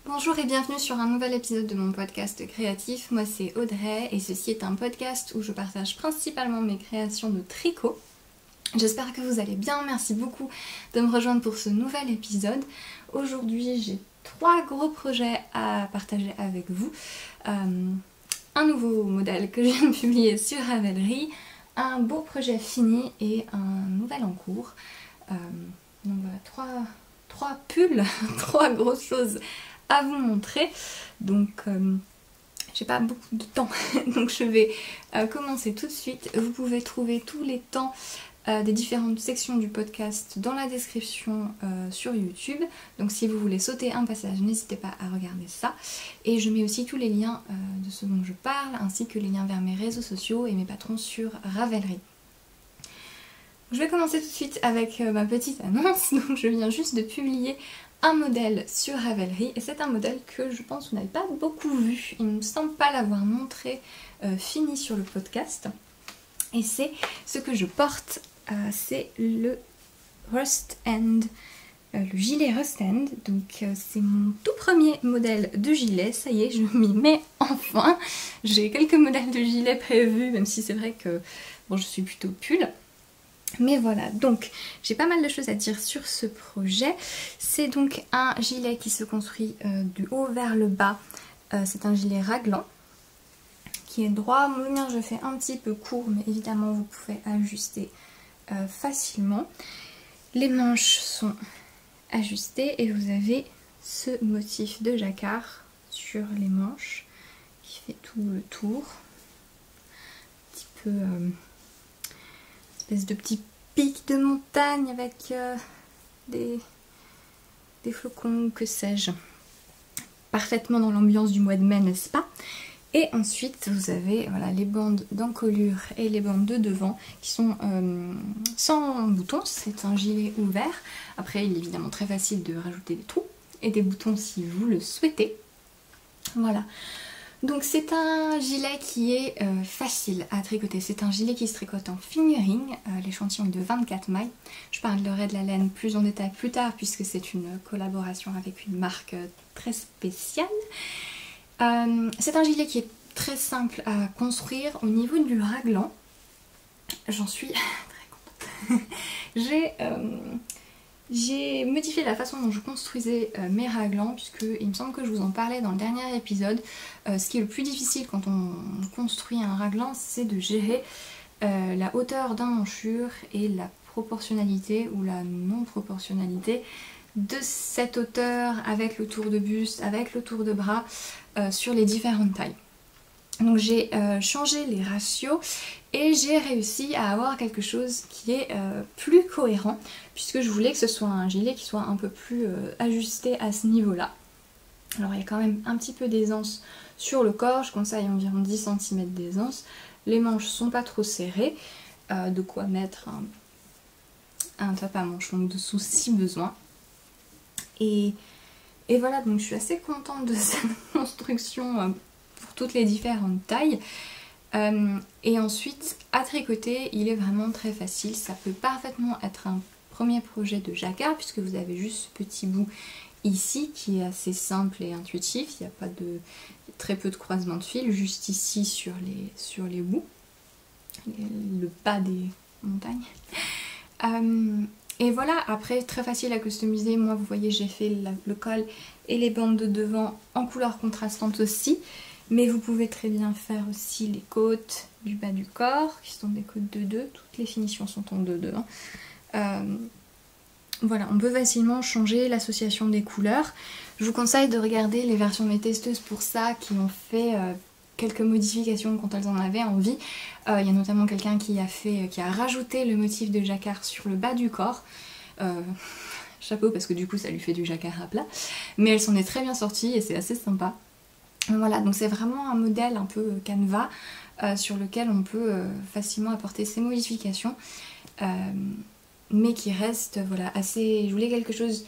Bonjour et bienvenue sur un nouvel épisode de mon podcast créatif. Moi c'est Audrey et ceci est un podcast où je partage principalement mes créations de tricot. J'espère que vous allez bien, merci beaucoup de me rejoindre pour ce nouvel épisode. Aujourd'hui j'ai 3 gros projets à partager avec vous. Un nouveau modèle que je viens de publier sur Ravelry, un beau projet fini et un nouvel en cours. Donc voilà, 3 pulls, 3 grosses choses à vous montrer. Donc j'ai pas beaucoup de temps, donc je vais commencer tout de suite. Vous pouvez trouver tous les temps des différentes sections du podcast dans la description sur YouTube. Donc si vous voulez sauter un passage, n'hésitez pas à regarder ça. Et je mets aussi tous les liens de ce dont je parle, ainsi que les liens vers mes réseaux sociaux et mes patrons sur Ravelry. Je vais commencer tout de suite avec ma petite annonce. Donc je viens juste de publier un modèle sur Ravelry et c'est un modèle que je pense que vous n'avez pas beaucoup vu. Il ne me semble pas l'avoir montré fini sur le podcast. Et c'est ce que je porte, c'est le Rust End, le gilet Rust End. Donc c'est mon tout premier modèle de gilet. Ça y est, je m'y mets enfin. J'ai quelques modèles de gilet prévus, même si c'est vrai que bon, je suis plutôt pull. Mais voilà, donc j'ai pas mal de choses à dire sur ce projet. C'est donc un gilet qui se construit du haut vers le bas. C'est un gilet raglan qui est droit. Moi je fais un petit peu court, mais évidemment vous pouvez ajuster facilement. Les manches sont ajustées et vous avez ce motif de jacquard sur les manches qui fait tout le tour. Un petit peu... espèce de petit pic de montagne avec des flocons, que sais-je. Parfaitement dans l'ambiance du mois de mai, n'est-ce pas? Et ensuite vous avez voilà, les bandes d'encolure et les bandes de devant qui sont sans boutons. C'est un gilet ouvert. Après il est évidemment très facile de rajouter des trous et des boutons si vous le souhaitez. Voilà. Donc c'est un gilet qui est facile à tricoter. C'est un gilet qui se tricote en fingering. L'échantillon est de 24 mailles. Je parlerai de la laine plus en détail plus tard puisque c'est une collaboration avec une marque très spéciale. C'est un gilet qui est très simple à construire. Au niveau du raglan, j'en suis très contente. J'ai modifié la façon dont je construisais mes raglans, puisque il me semble que je vous en parlais dans le dernier épisode. Ce qui est le plus difficile quand on construit un raglan, c'est de gérer la hauteur d'un manchure et la proportionnalité ou la non-proportionnalité de cette hauteur avec le tour de buste, avec le tour de bras sur les différentes tailles. Donc j'ai changé les ratios et j'ai réussi à avoir quelque chose qui est plus cohérent, puisque je voulais que ce soit un gilet qui soit un peu plus ajusté à ce niveau-là. Alors il y a quand même un petit peu d'aisance sur le corps, je conseille environ 10 cm d'aisance. Les manches sont pas trop serrées, de quoi mettre un top à manches longues dessous si besoin. Et voilà, donc je suis assez contente de cette construction pour toutes les différentes tailles. Et ensuite, à tricoter, il est vraiment très facile. Ça peut parfaitement être un premier projet de jacquard, puisque vous avez juste ce petit bout ici qui est assez simple et intuitif. Il n'y a pas de très peu de croisement de fil, juste ici sur les bouts, le bas des montagnes. Et voilà, après très facile à customiser. Moi vous voyez j'ai fait le col et les bandes de devant en couleur contrastante aussi. Mais vous pouvez très bien faire aussi les côtes du bas du corps, qui sont des côtes 2-2. Toutes les finitions sont en 2-2. Voilà, on peut facilement changer l'association des couleurs. Je vous conseille de regarder les versions de mes testeuses pour ça, qui ont fait quelques modifications quand elles en avaient envie. Il y a notamment quelqu'un qui a rajouté le motif de jacquard sur le bas du corps. Chapeau, parce que du coup ça lui fait du jacquard à plat. Mais elle s'en est très bien sortie et c'est assez sympa. Voilà, donc c'est vraiment un modèle un peu canevas sur lequel on peut facilement apporter ces modifications, mais qui reste voilà, assez... Je voulais quelque chose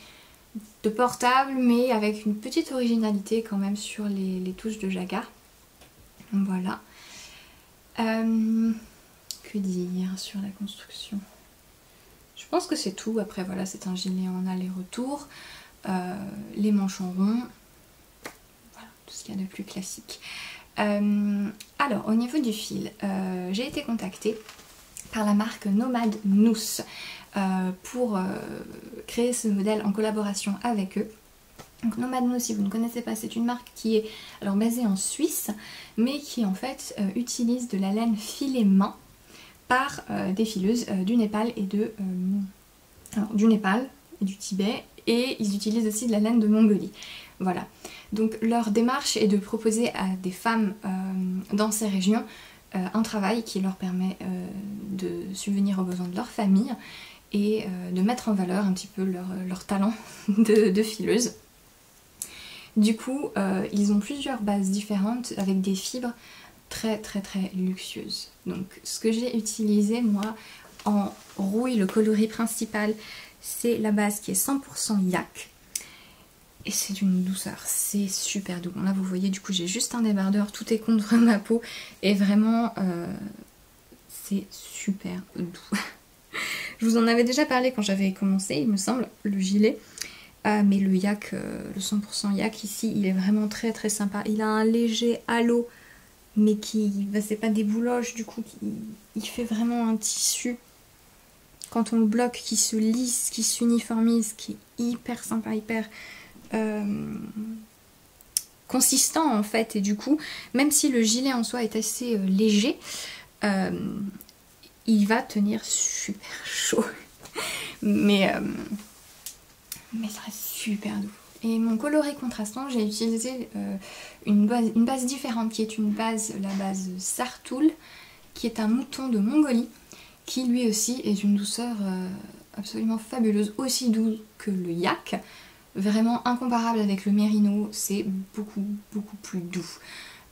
de portable, mais avec une petite originalité quand même sur les touches de jacquard. Voilà. Que dire sur la construction? Je pense que c'est tout. Après voilà, c'est un gilet en aller-retour, les manches en rond. ce qu'il y a de plus classique. Alors au niveau du fil, j'ai été contactée par la marque Nomad Nous pour créer ce modèle en collaboration avec eux. Donc Nomad Nous, si vous ne connaissez pas, c'est une marque qui est alors basée en Suisse, mais qui en fait utilise de la laine filet main par des fileuses du Népal et du Népal et du Tibet, et ils utilisent aussi de la laine de Mongolie. Voilà. Donc leur démarche est de proposer à des femmes dans ces régions un travail qui leur permet de subvenir aux besoins de leur famille et de mettre en valeur un petit peu leur talent de fileuse. Du coup, ils ont plusieurs bases différentes avec des fibres très luxueuses. Donc ce que j'ai utilisé moi en rouille, le coloris principal, c'est la base qui est 100% yak. Et c'est d'une douceur, c'est super doux. Bon, là vous voyez, du coup j'ai juste un débardeur, tout est contre ma peau et vraiment c'est super doux. Je vous en avais déjà parlé quand j'avais commencé, il me semble, le gilet. Mais le yak, le 100% yak ici, il est vraiment très sympa. Il a un léger halo, mais qui, c'est pas des bouloches, du coup, il fait vraiment un tissu, quand on le bloque, qui se lisse, qui s'uniformise, qui est hyper sympa, hyper consistant en fait. Et du coup, même si le gilet en soi est assez léger, il va tenir super chaud. Mais ça reste super doux. Et mon coloris contrastant, j'ai utilisé une base différente, qui est la base Sartoul, qui est un mouton de Mongolie, qui lui aussi est d'une douceur absolument fabuleuse, aussi doux que le yak, vraiment incomparable avec le mérino, c'est beaucoup plus doux.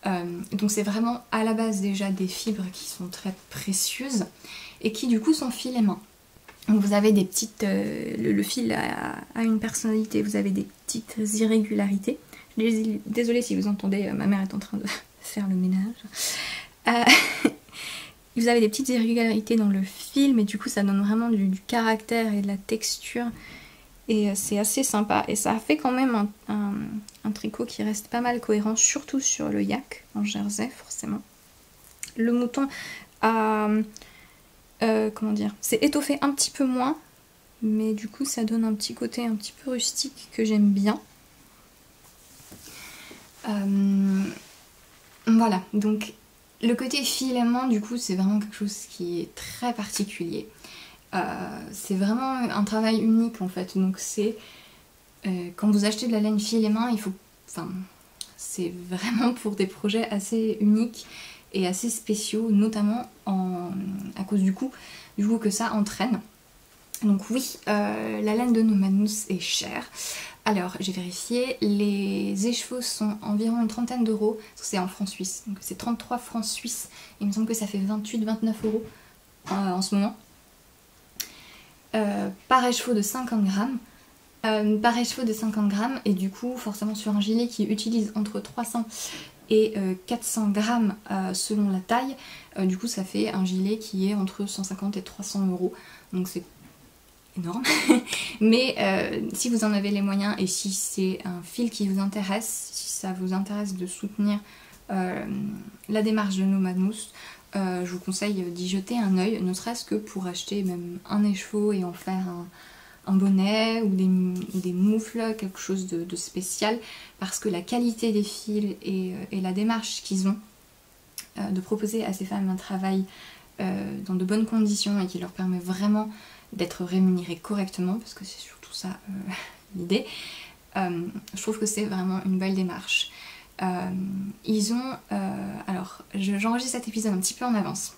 Donc c'est vraiment à la base déjà des fibres qui sont très précieuses et qui du coup sont filet main. Donc vous avez des petites... le fil a une personnalité, vous avez des petites irrégularités. Désolée si vous entendez, ma mère est en train de faire le ménage. Vous avez des petites irrégularités dans le fil, mais du coup ça donne vraiment du caractère et de la texture. Et c'est assez sympa. Et ça fait quand même un tricot qui reste pas mal cohérent, surtout sur le yak, en jersey forcément. Le mouton a... comment dire, c'est étoffé un petit peu moins, mais du coup ça donne un petit côté un petit peu rustique que j'aime bien. Voilà, donc le côté filament du coup c'est vraiment quelque chose qui est très particulier. C'est vraiment un travail unique en fait, donc c'est quand vous achetez de la laine filet main, il faut, enfin c'est vraiment pour des projets assez uniques et assez spéciaux, notamment à cause du coût que ça entraîne. Donc oui, la laine de Nomad Nous est chère. Alors j'ai vérifié, les écheveaux sont environ une trentaine d'euros, c'est en francs suisses, donc c'est 33 francs suisses, il me semble que ça fait 28-29 euros en ce moment. Par écheveau de 50 grammes. Par écheveau de 50 grammes, et du coup forcément sur un gilet qui utilise entre 300 et 400 grammes selon la taille, du coup ça fait un gilet qui est entre 150 et 300 euros, donc c'est énorme. Mais si vous en avez les moyens et si c'est un fil qui vous intéresse, si ça vous intéresse de soutenir la démarche de Nomad Nous, je vous conseille d'y jeter un œil, ne serait-ce que pour acheter même un écheveau et en faire un bonnet ou des moufles, quelque chose de spécial, parce que la qualité des fils et la démarche qu'ils ont de proposer à ces femmes un travail dans de bonnes conditions et qui leur permet vraiment d'être rémunérées correctement, parce que c'est surtout ça l'idée, je trouve que c'est vraiment une belle démarche. Ils ont... alors, j'enregistre cet épisode un petit peu en avance,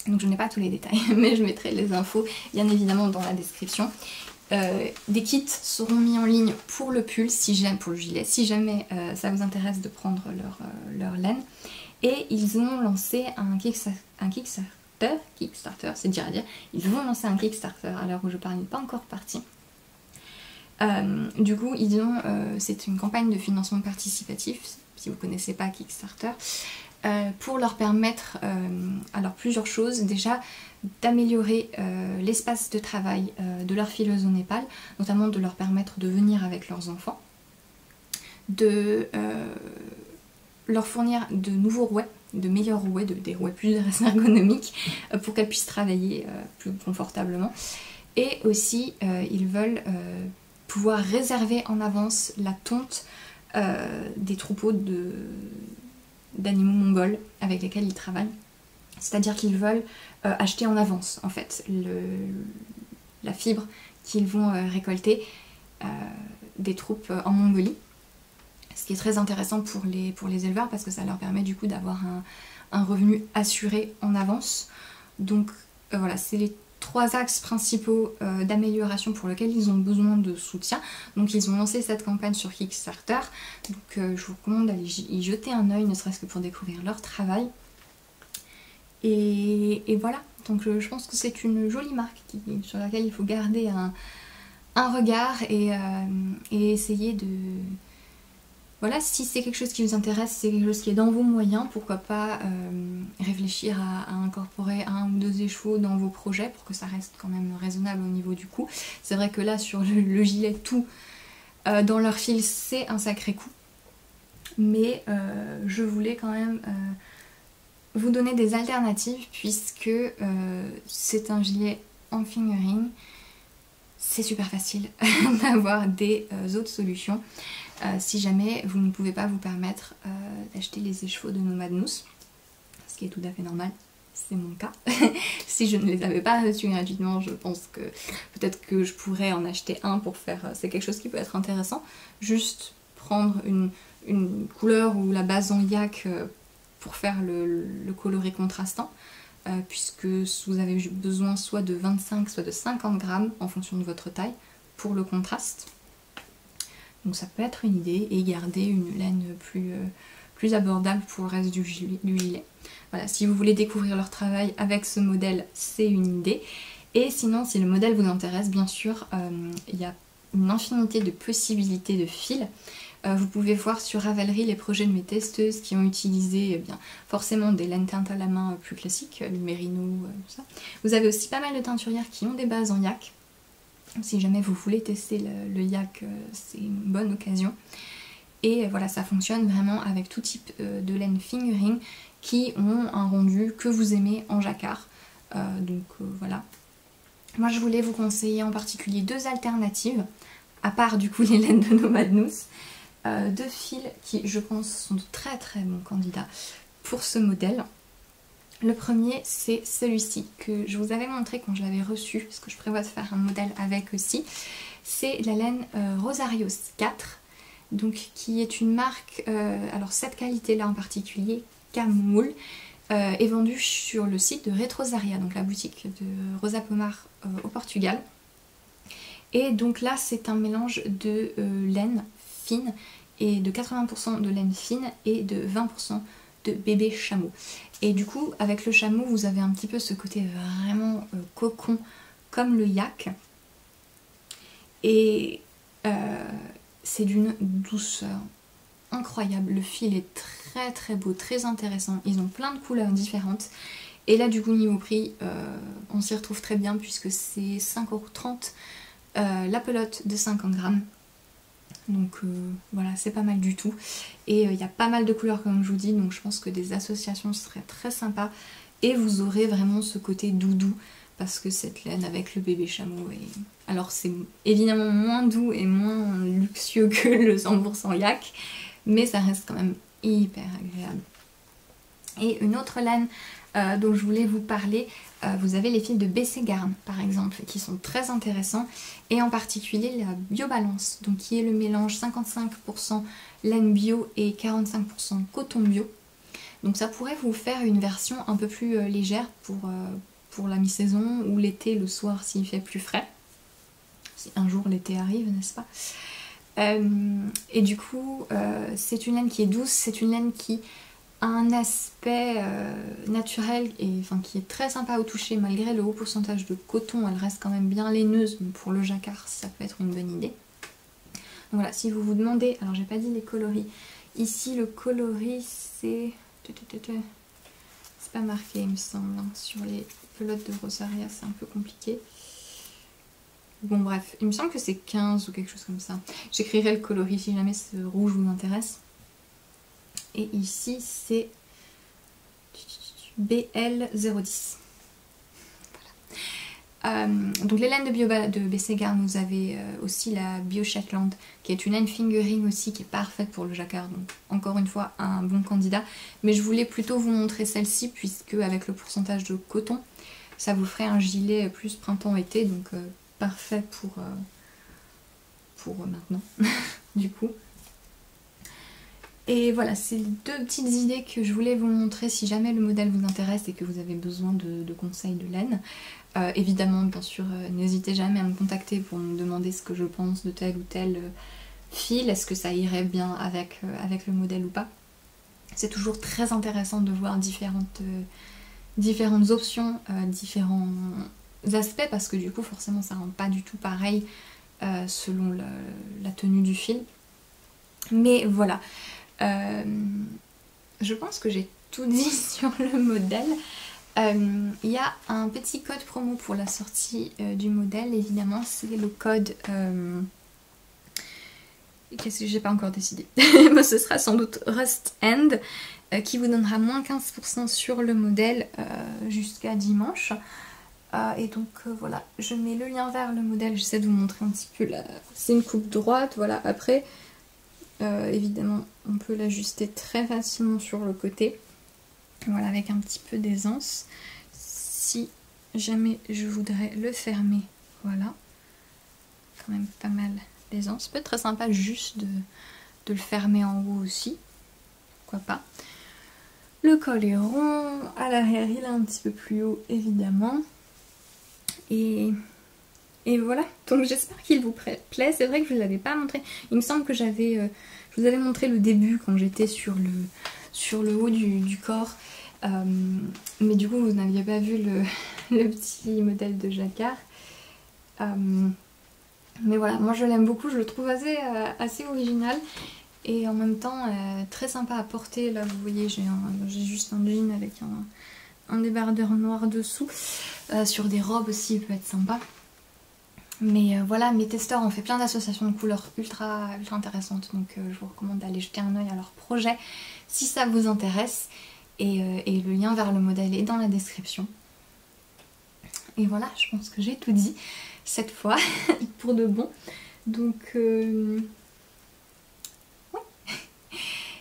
donc je n'ai pas tous les détails, mais je mettrai les infos bien évidemment dans la description. Des kits seront mis en ligne pour le pull, pour le gilet, si jamais ça vous intéresse de prendre leur laine. Et ils ont lancé un Kickstarter, c'est dur à dire, ils vont lancer un Kickstarter à l'heure où je parle, il n'est pas encore parti. Du coup, c'est une campagne de financement participatif, si vous ne connaissez pas Kickstarter, pour leur permettre, alors plusieurs choses, déjà d'améliorer l'espace de travail de leurs fileuses au Népal, notamment de leur permettre de venir avec leurs enfants, de leur fournir de nouveaux rouets, de meilleurs rouets, des rouets plus ergonomiques pour qu'elles puissent travailler plus confortablement. Et aussi, ils veulent pouvoir réserver en avance la tonte des troupeaux d'animaux mongols avec lesquels ils travaillent. C'est-à-dire qu'ils veulent acheter en avance, en fait, la fibre qu'ils vont récolter des troupes en Mongolie. Ce qui est très intéressant pour les éleveurs parce que ça leur permet du coup d'avoir un revenu assuré en avance. Donc voilà, c'est les 3 axes principaux d'amélioration pour lesquels ils ont besoin de soutien. Donc ils ont lancé cette campagne sur Kickstarter. Donc je vous recommande d'aller y jeter un œil, ne serait-ce que pour découvrir leur travail. Et voilà, donc je pense que c'est une jolie marque sur laquelle il faut garder un regard et essayer de... Voilà, si c'est quelque chose qui vous intéresse, si c'est quelque chose qui est dans vos moyens, pourquoi pas réfléchir à incorporer 1 ou 2 écheveaux dans vos projets pour que ça reste quand même raisonnable au niveau du coût. C'est vrai que là, sur le gilet, tout dans leur fil, c'est un sacré coût. Mais je voulais quand même vous donner des alternatives puisque c'est un gilet en fingering. C'est super facile d'avoir des autres solutions. Si jamais vous ne pouvez pas vous permettre d'acheter les écheveaux de Nomadnous, ce qui est tout à fait normal, c'est mon cas. Si je ne les avais pas reçus gratuitement, je pense que peut-être que je pourrais en acheter un pour faire... C'est quelque chose qui peut être intéressant. Juste prendre une couleur ou la base en yak pour faire le coloris contrastant, puisque vous avez besoin soit de 25, soit de 50 grammes en fonction de votre taille pour le contraste. Donc ça peut être une idée, et garder une laine plus abordable pour le reste du gilet. Voilà, si vous voulez découvrir leur travail avec ce modèle, c'est une idée. Et sinon, si le modèle vous intéresse, bien sûr, il y a une infinité de possibilités de fils. Vous pouvez voir sur Ravelry les projets de mes testeuses qui ont utilisé bien, forcément des laines teintes à la main plus classiques, le mérino, tout ça. Vous avez aussi pas mal de teinturières qui ont des bases en yak. Si jamais vous voulez tester le yak, c'est une bonne occasion. Et voilà, ça fonctionne vraiment avec tout type de laine fingering qui ont un rendu que vous aimez en jacquard. Voilà. Moi je voulais vous conseiller en particulier 2 alternatives, à part du coup les laines de Nomadnous. 2 fils qui je pense sont de très très bons candidats pour ce modèle. Le premier c'est celui-ci que je vous avais montré quand je l'avais reçu, parce que je prévois de faire un modèle avec aussi. C'est la laine Rosarios 4, donc qui est une marque, alors cette qualité là en particulier, Camoule, est vendue sur le site de Retrosaria, donc la boutique de Rosa Pomar au Portugal. Et donc là c'est un mélange de laine fine et de 80% de laine fine et de 20% de bébé chameau. Et du coup avec le chameau vous avez un petit peu ce côté vraiment cocon comme le yak. Et c'est d'une douceur incroyable. Le fil est très très beau, très intéressant. Ils ont plein de couleurs différentes. Et là du coup niveau prix on s'y retrouve très bien puisque c'est 5,30 € la pelote de 50 grammes. Donc voilà, c'est pas mal du tout. Et il y a pas mal de couleurs comme je vous dis, donc je pense que des associations seraient très sympas. Et vous aurez vraiment ce côté doudou, parce que cette laine avec le bébé chameau est... Alors c'est évidemment moins doux et moins luxueux que le 100% yak, mais ça reste quand même hyper agréable. Et une autre laine dont je voulais vous parler, vous avez les fils de BC Garn par exemple, qui sont très intéressants, et en particulier la BioBalance, donc qui est le mélange 55% laine bio et 45% coton bio. Donc ça pourrait vous faire une version un peu plus légère pour la mi-saison ou l'été, le soir s'il fait plus frais. Si un jour l'été arrive, n'est-ce pas? Et du coup, c'est une laine qui est douce, c'est une laine qui a un aspect naturel et enfin, qui est très sympa au toucher malgré le haut pourcentage de coton. Elle reste quand même bien laineuse, mais pour le jacquard ça peut être une bonne idée. Donc voilà, si vous vous demandez, alors j'ai pas dit les coloris, ici le coloris c'est pas marqué il me semble, hein. Sur les pelotes de Rosaria c'est un peu compliqué. Bon bref, il me semble que c'est 15 ou quelque chose comme ça. J'écrirai le coloris si jamais ce rouge vous intéresse. et ici c'est BL010. Donc les laines de Bessegar, vous avez aussi la Bio Shetland qui est une laine fingering aussi qui est parfaite pour le jacquard, donc encore une fois un bon candidat, mais je voulais plutôt vous montrer celle-ci puisque avec le pourcentage de coton ça vous ferait un gilet plus printemps-été, donc parfait pour maintenant du coup. Et voilà, c'est les deux petites idées que je voulais vous montrer si jamais le modèle vous intéresse et que vous avez besoin de conseils de laine. Évidemment, bien sûr, n'hésitez jamais à me contacter pour me demander ce que je pense de tel ou tel fil, est-ce que ça irait bien avec le modèle ou pas. C'est toujours très intéressant de voir différentes options, différents aspects, parce que du coup forcément ça rend pas du tout pareil selon la tenue du fil. Mais voilà, je pense que j'ai tout dit sur le modèle. Il y a un petit code promo pour la sortie du modèle, évidemment, c'est le code... Qu'est-ce que j'ai pas encore décidé. Ce sera sans doute Rust End, qui vous donnera moins 15% sur le modèle jusqu'à dimanche. Et donc voilà, je mets le lien vers le modèle, j'essaie de vous montrer un petit peu là. C'est une coupe droite, voilà. Après, évidemment, on peut l'ajuster très facilement sur le côté. Voilà, avec un petit peu d'aisance. Si jamais je voudrais le fermer, voilà. Quand même pas mal d'aisance. Ça peut être très sympa juste de le fermer en haut aussi. Pourquoi pas. Le col est rond. À l'arrière, il est un petit peu plus haut, évidemment. Et voilà. Donc j'espère qu'il vous plaît. C'est vrai que je ne vous l'avais pas montré. Il me semble que je vous avais montré le début quand j'étais sur le haut du corps. Mais du coup vous n'aviez pas vu le petit modèle de jacquard. Mais voilà, moi je l'aime beaucoup, je le trouve assez original et en même temps très sympa à porter. Là vous voyez j'ai juste un jean avec un débardeur noir dessous. Sur des robes aussi il peut être sympa. Mais voilà, mes testeurs ont fait plein d'associations de couleurs ultra intéressantes, donc je vous recommande d'aller jeter un oeil à leur projet si ça vous intéresse. Et le lien vers le modèle est dans la description. Et voilà, je pense que j'ai tout dit cette fois, pour de bon. Donc, ouais.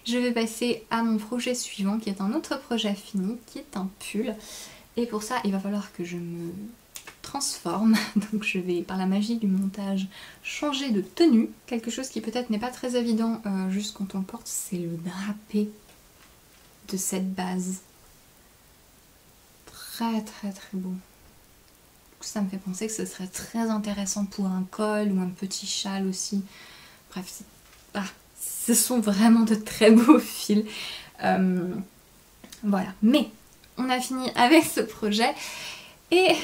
Je vais passer à mon projet suivant, qui est un autre projet fini, qui est un pull. Et pour ça, il va falloir que je me transforme. Donc je vais, par la magie du montage, changer de tenue. Quelque chose qui peut-être n'est pas très évident juste quand on le porte, c'est le drapé de cette base. Très beau. Ça me fait penser que ce serait très intéressant pour un col ou un petit châle aussi. Bref, ce sont vraiment de très beaux fils. Voilà, mais on a fini avec ce projet et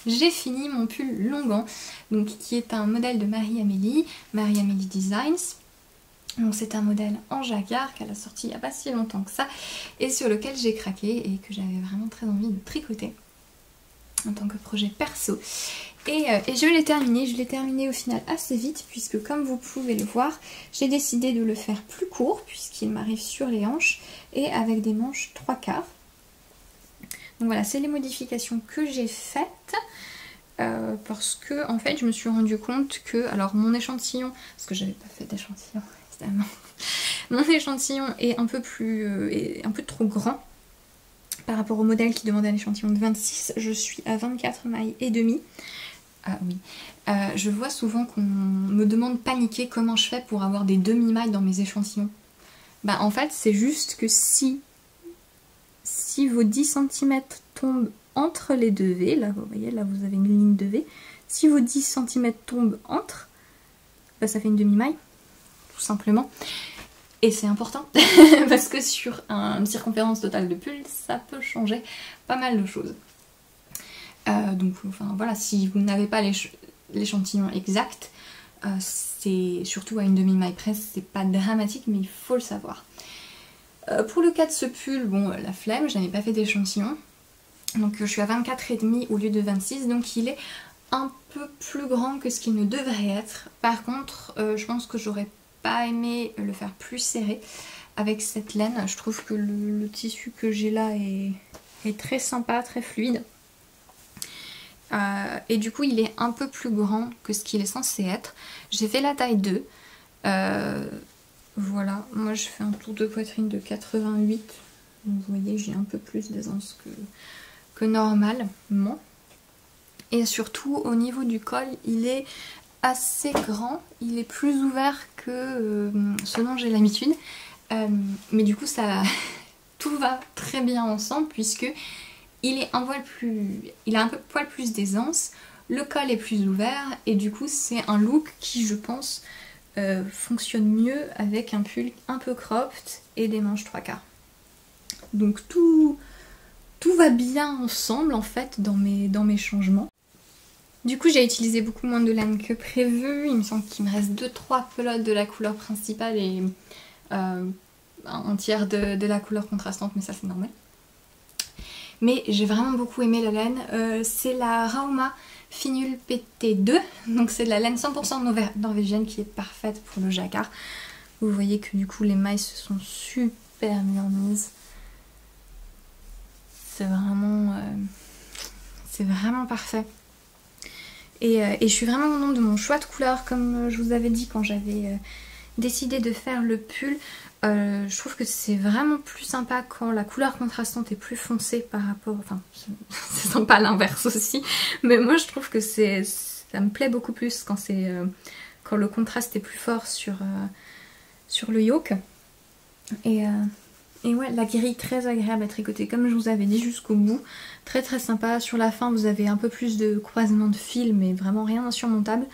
j'ai fini mon pull longan, donc qui est un modèle de Marie-Amélie Designs. Donc c'est un modèle en jacquard qu'elle a sorti il n'y a pas si longtemps que ça et sur lequel j'ai craqué et que j'avais vraiment très envie de tricoter en tant que projet perso. Et je l'ai terminé au final assez vite puisque comme vous pouvez le voir, j'ai décidé de le faire plus court puisqu'il m'arrive sur les hanches et avec des manches 3/4. Donc voilà, c'est les modifications que j'ai faites. Parce que en fait je me suis rendu compte que, alors mon échantillon, parce que j'avais pas fait d'échantillon évidemment, mon échantillon est un peu trop grand par rapport au modèle qui demandait un échantillon de 26, je suis à 24 mailles et demi. Ah oui, je vois souvent qu'on me demande paniquer comment je fais pour avoir des demi-mailles dans mes échantillons. Bah en fait c'est juste que si vos 10 cm tombent entre les deux V, là vous voyez, là vous avez une ligne de V, si vos 10 cm tombent entre, bah ça fait une demi-maille, tout simplement. Et c'est important, parce que sur une circonférence totale de pull, ça peut changer pas mal de choses. Donc enfin voilà, si vous n'avez pas l'échantillon exact, c'est surtout à une demi-maille près, c'est pas dramatique, mais il faut le savoir. Pour le cas de ce pull, bon, la flemme, je n'avais pas fait d'échantillon. Donc je suis à 24,5 au lieu de 26, donc il est un peu plus grand que ce qu'il ne devrait être. Par contre, je pense que j'aurais pas aimé le faire plus serré. avec cette laine. Je trouve que le tissu que j'ai là est très sympa, très fluide. Et du coup il est un peu plus grand que ce qu'il est censé être. J'ai fait la taille 2. Voilà, moi je fais un tour de poitrine de 88. Donc, vous voyez, j'ai un peu plus d'aisance que normalement. Et surtout au niveau du col, il est assez grand. Il est plus ouvert que ce dont j'ai l'habitude. Mais du coup ça tout va très bien ensemble puisque il est il a un poil plus d'aisance, le col est plus ouvert et du coup c'est un look qui je pense fonctionne mieux avec un pull un peu cropped et des manches 3/4. Donc tout va bien ensemble en fait dans mes changements. Du coup j'ai utilisé beaucoup moins de laine que prévu, il me semble qu'il me reste 2-3 pelotes de la couleur principale et un tiers de la couleur contrastante, mais ça c'est normal. Mais j'ai vraiment beaucoup aimé la laine. C'est la Rauma Finul PT2. Donc c'est de la laine 100% norvégienne qui est parfaite pour le jacquard. Vous voyez que du coup les mailles se sont super bien mises. C'est vraiment parfait. Et je suis vraiment contente de mon choix de couleur. Comme je vous avais dit quand j'avais décidé de faire le pull. Je trouve que c'est vraiment plus sympa quand la couleur contrastante est plus foncée par rapport... Enfin, c'est sympa l'inverse aussi. Mais moi je trouve que ça me plaît beaucoup plus quand quand le contraste est plus fort sur le yoke. Et ouais, la grille très agréable à tricoter comme je vous avais dit jusqu'au bout. Très très sympa. Sur la fin vous avez un peu plus de croisement de fils mais vraiment rien d'insurmontable.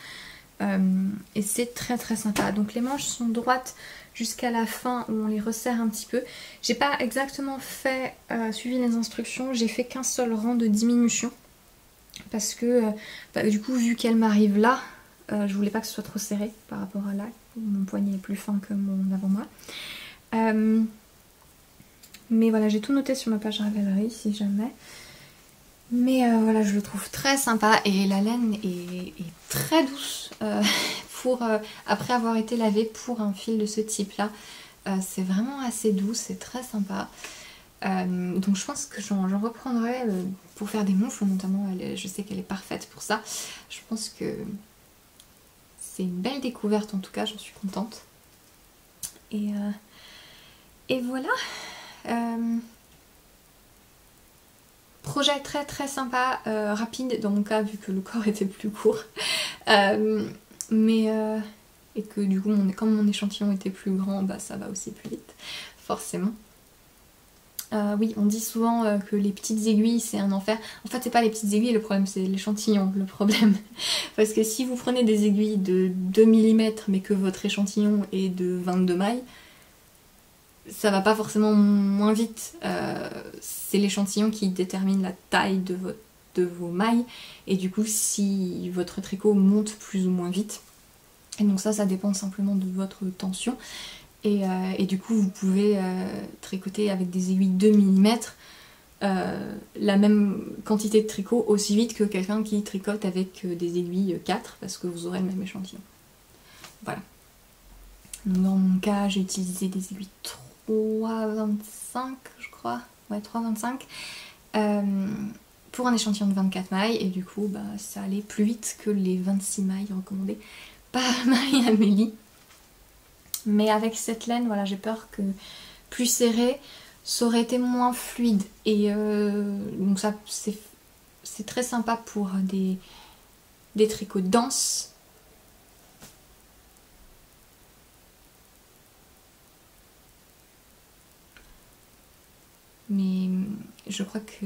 Et c'est très très sympa. Donc les manches sont droites jusqu'à la fin où on les resserre un petit peu. J'ai pas exactement suivi les instructions, j'ai fait qu'un seul rang de diminution parce que du coup vu qu'elle m'arrive là, je voulais pas que ce soit trop serré par rapport à là, mon poignet est plus fin que mon avant-bras. Mais voilà, j'ai tout noté sur ma page Ravelry si jamais. Mais voilà, je le trouve très sympa et la laine est très douce après avoir été lavée pour un fil de ce type là. C'est vraiment assez doux, c'est très sympa. Donc je pense que j'en reprendrai pour faire des moufles notamment, je sais qu'elle est parfaite pour ça. Je pense que c'est une belle découverte en tout cas, j'en suis contente. Et voilà. Projet très très sympa, rapide dans mon cas vu que le corps était plus court. Et que du coup comme mon échantillon était plus grand, bah ça va aussi plus vite, forcément. Oui, on dit souvent que les petites aiguilles c'est un enfer. En fait c'est pas les petites aiguilles le problème, c'est l'échantillon le problème. Parce que si vous prenez des aiguilles de 2 mm mais que votre échantillon est de 22 mailles, ça va pas forcément moins vite. C'est l'échantillon qui détermine la taille de vos mailles et du coup si votre tricot monte plus ou moins vite. Et donc ça dépend simplement de votre tension. Et du coup vous pouvez tricoter avec des aiguilles 2 mm la même quantité de tricot aussi vite que quelqu'un qui tricote avec des aiguilles 4 parce que vous aurez le même échantillon. Voilà. Donc dans mon cas j'ai utilisé des aiguilles 3,25 je crois. Ouais, 3,25 pour un échantillon de 24 mailles et du coup bah, ça allait plus vite que les 26 mailles recommandées par Marie-Amélie. Mais avec cette laine, voilà, j'ai peur que plus serré, ça aurait été moins fluide. Et donc ça, c'est très sympa pour des tricots denses. Mais je crois que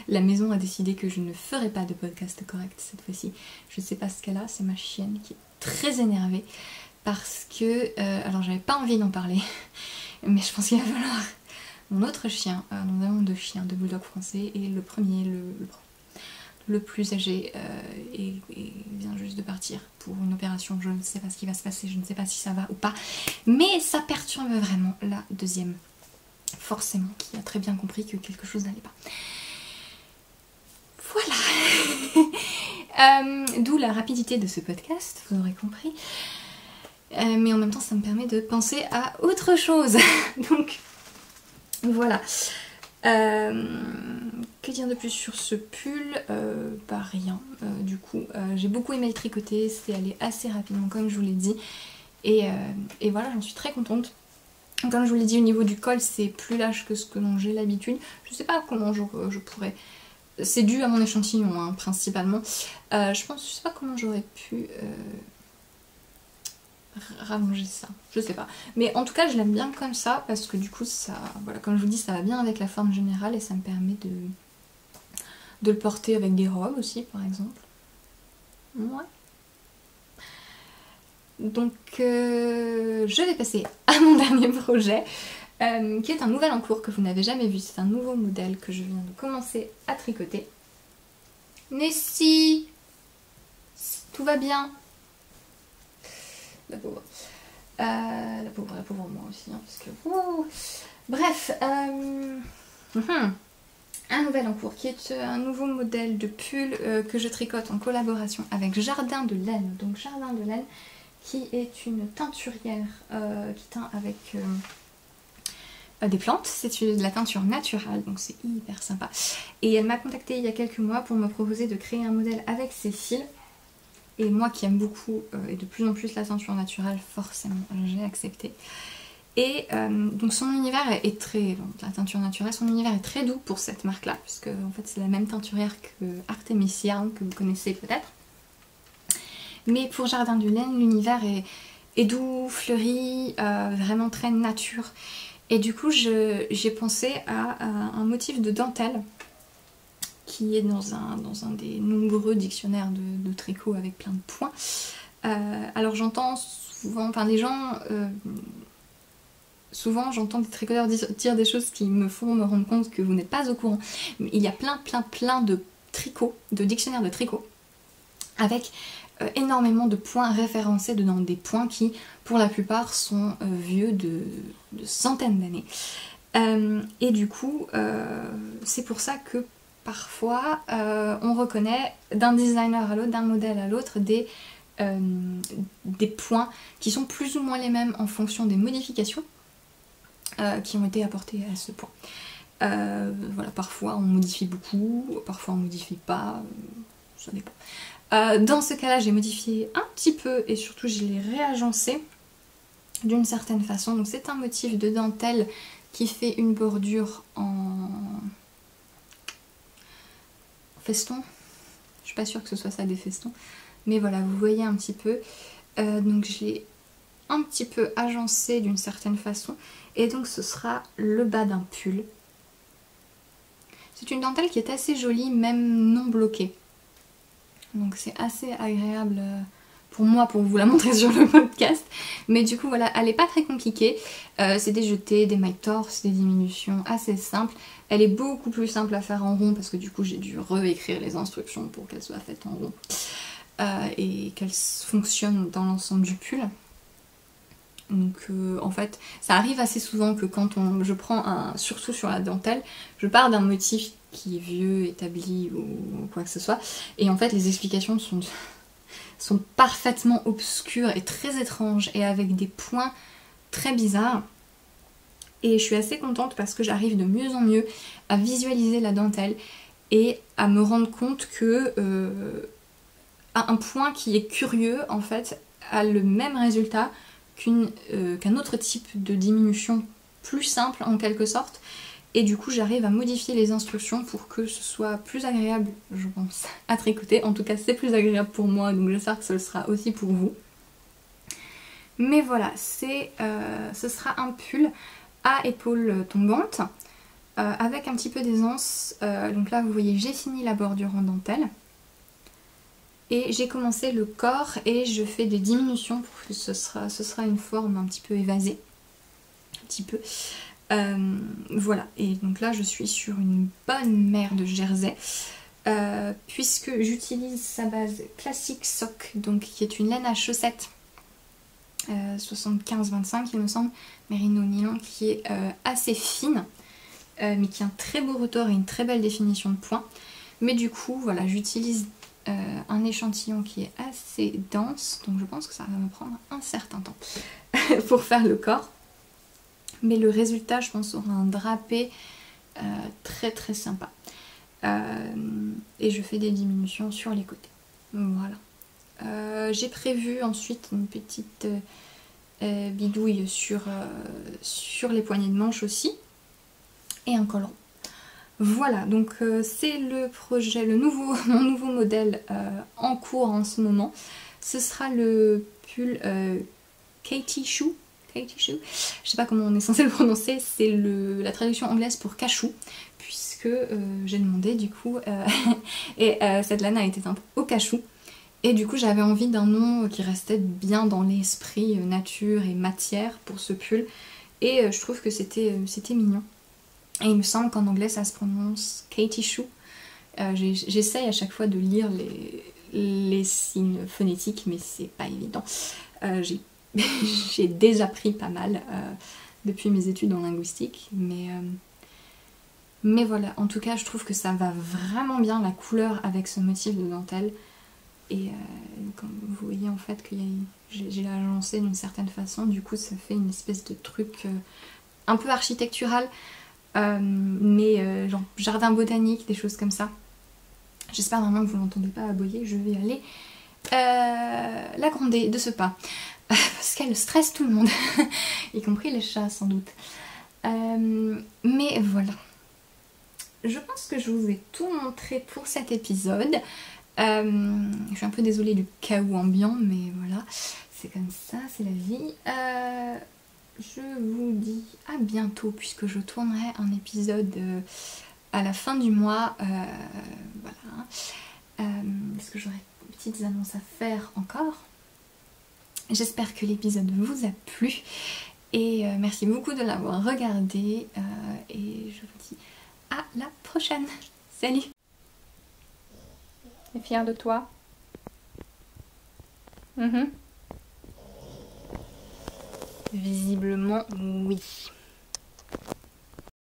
la maison a décidé que je ne ferai pas de podcast correct cette fois-ci. Je sais pas ce qu'elle a, c'est ma chienne qui est très énervée. Parce que, alors j'avais pas envie d'en parler, mais je pense qu'il va falloir. Mon autre chien, nous avons 2 chiens, 2 bulldogs français, et le premier, le plus âgé, vient juste de partir pour une opération. Je ne sais pas ce qui va se passer, je ne sais pas si ça va ou pas, mais ça perturbe vraiment la deuxième, forcément, qui a très bien compris que quelque chose n'allait pas. Voilà. D'où la rapidité de ce podcast, vous aurez compris. mais en même temps ça me permet de penser à autre chose. Donc voilà. Que dire de plus sur ce pull? Bah rien. Du coup, j'ai beaucoup aimé le tricoter, c'est allé assez rapidement comme je vous l'ai dit. Et voilà, j'en suis très contente. Comme je vous l'ai dit, au niveau du col, c'est plus lâche que ce que j'ai l'habitude. Je sais pas comment je pourrais... C'est dû à mon échantillon, hein, principalement. Je sais pas comment j'aurais pu rallonger ça. Je sais pas. Mais en tout cas, je l'aime bien comme ça, parce que du coup, ça... Voilà, comme je vous dis, ça va bien avec la forme générale, et ça me permet de le porter avec des robes aussi, par exemple. Ouais. Donc je vais passer à mon dernier projet, qui est un nouvel en cours que vous n'avez jamais vu. C'est un nouveau modèle que je viens de commencer à tricoter. Nessie, tout va bien. La pauvre. La pauvre moi aussi, hein, parce que... Bref, un nouvel en cours qui est un nouveau modèle de pull que je tricote en collaboration avec Jardin de Laine. Donc Jardin de Laine, qui est une teinturière qui teint avec des plantes. C'est de la teinture naturelle, donc c'est hyper sympa. Et elle m'a contactée il y a quelques mois pour me proposer de créer un modèle avec ses fils. Et moi qui aime beaucoup et de plus en plus la teinture naturelle, forcément j'ai accepté. Et donc son univers est très... la teinture naturelle, son univers est très doux pour cette marque-là, puisque en fait c'est la même teinturière que Artemis Yarn, que vous connaissez peut-être. Mais pour Jardin de Laine, l'univers est doux, fleuri, vraiment très nature. Et du coup, j'ai pensé à un motif de dentelle qui est dans un des nombreux dictionnaires de tricot avec plein de points. Alors j'entends souvent, enfin les gens... souvent j'entends des tricoteurs dire des choses qui me font me rendre compte que vous n'êtes pas au courant. Mais il y a plein de tricots, de dictionnaires de tricot, avec énormément de points référencés dedans, des points qui pour la plupart sont vieux de centaines d'années. Et du coup c'est pour ça que parfois on reconnaît d'un designer à l'autre, d'un modèle à l'autre, des points qui sont plus ou moins les mêmes en fonction des modifications qui ont été apportées à ce point. Voilà, parfois on modifie beaucoup, parfois on modifie pas, ça dépend. Dans ce cas-là, j'ai modifié un petit peu et surtout je l'ai réagencé d'une certaine façon. Donc c'est un motif de dentelle qui fait une bordure en feston. Je suis pas sûre que ce soit ça, des festons. Mais voilà, vous voyez un petit peu. Donc je l'ai un petit peu agencé d'une certaine façon. Et donc ce sera le bas d'un pull. C'est une dentelle qui est assez jolie, même non bloquée. Donc c'est assez agréable pour moi pour vous la montrer sur le podcast. Mais du coup voilà, elle n'est pas très compliquée. C'est des jetés, des mailles torse, des diminutions assez simples. Elle est beaucoup plus simple à faire en rond parce que du coup j'ai dû réécrire les instructions pour qu'elle soit faite en rond. Et qu'elle fonctionne dans l'ensemble du pull. Donc en fait ça arrive assez souvent que quand je prends surtout sur la dentelle, je pars d'un motif qui est vieux, établi ou quoi que ce soit, et en fait les explications sont parfaitement obscures et très étranges et avec des points très bizarres. Et je suis assez contente parce que j'arrive de mieux en mieux à visualiser la dentelle et à me rendre compte que un point qui est curieux en fait a le même résultat qu'un autre type de diminution plus simple en quelque sorte. Et du coup j'arrive à modifier les instructions pour que ce soit plus agréable, je pense, à tricoter. En tout cas c'est plus agréable pour moi, donc j'espère que ce le sera aussi pour vous. Mais voilà, ce sera un pull à épaules tombantes, avec un petit peu d'aisance. Donc là vous voyez, j'ai fini la bordure en dentelle. Et j'ai commencé le corps et je fais des diminutions pour que ce sera une forme un petit peu évasée. Un petit peu. Voilà, et donc là je suis sur une bonne mère de jersey. Puisque j'utilise sa base classique sock, donc qui est une laine à chaussettes 75-25 il me semble, mérino nylon, qui est assez fine, mais qui a un très beau retors et une très belle définition de points. Mais du coup voilà, j'utilise un échantillon qui est assez dense, donc je pense que ça va me prendre un certain temps pour faire le corps. Mais le résultat, je pense, aura un drapé très très sympa. Et je fais des diminutions sur les côtés. Voilà. J'ai prévu ensuite une petite bidouille sur les poignées de manche aussi. Et un collant. Voilà, donc c'est le projet, mon nouveau modèle en cours en ce moment. Ce sera le pull Katie Shoe. Je sais pas comment on est censé le prononcer, c'est la traduction anglaise pour cachou, puisque j'ai demandé du coup, et cette lana était teinte au cachou, et du coup j'avais envie d'un nom qui restait bien dans l'esprit nature et matière pour ce pull, et je trouve que c'était mignon. Et il me semble qu'en anglais ça se prononce Katie Shoe. J'essaye à chaque fois de lire les signes phonétiques, mais c'est pas évident. J'ai déjà appris pas mal depuis mes études en linguistique, mais voilà, en tout cas je trouve que ça va vraiment bien la couleur avec ce motif de dentelle. Et comme vous voyez en fait que j'ai agencé d'une certaine façon, du coup ça fait une espèce de truc un peu architectural. Mais genre jardin botanique, des choses comme ça. J'espère vraiment que vous n'entendez pas aboyer, je vais aller la gronder de ce pas. Parce qu'elle stresse tout le monde, y compris les chats sans doute. Mais voilà. Je pense que je vous ai tout montré pour cet épisode. Je suis un peu désolée du chaos ambiant, mais voilà. C'est comme ça, c'est la vie. Je vous dis à bientôt puisque je tournerai un épisode à la fin du mois. Voilà. Est-ce que j'aurai des petites annonces à faire encore? J'espère que l'épisode vous a plu. Et merci beaucoup de l'avoir regardé. Et je vous dis à la prochaine. Salut! T'es fière de toi? Visiblement, oui.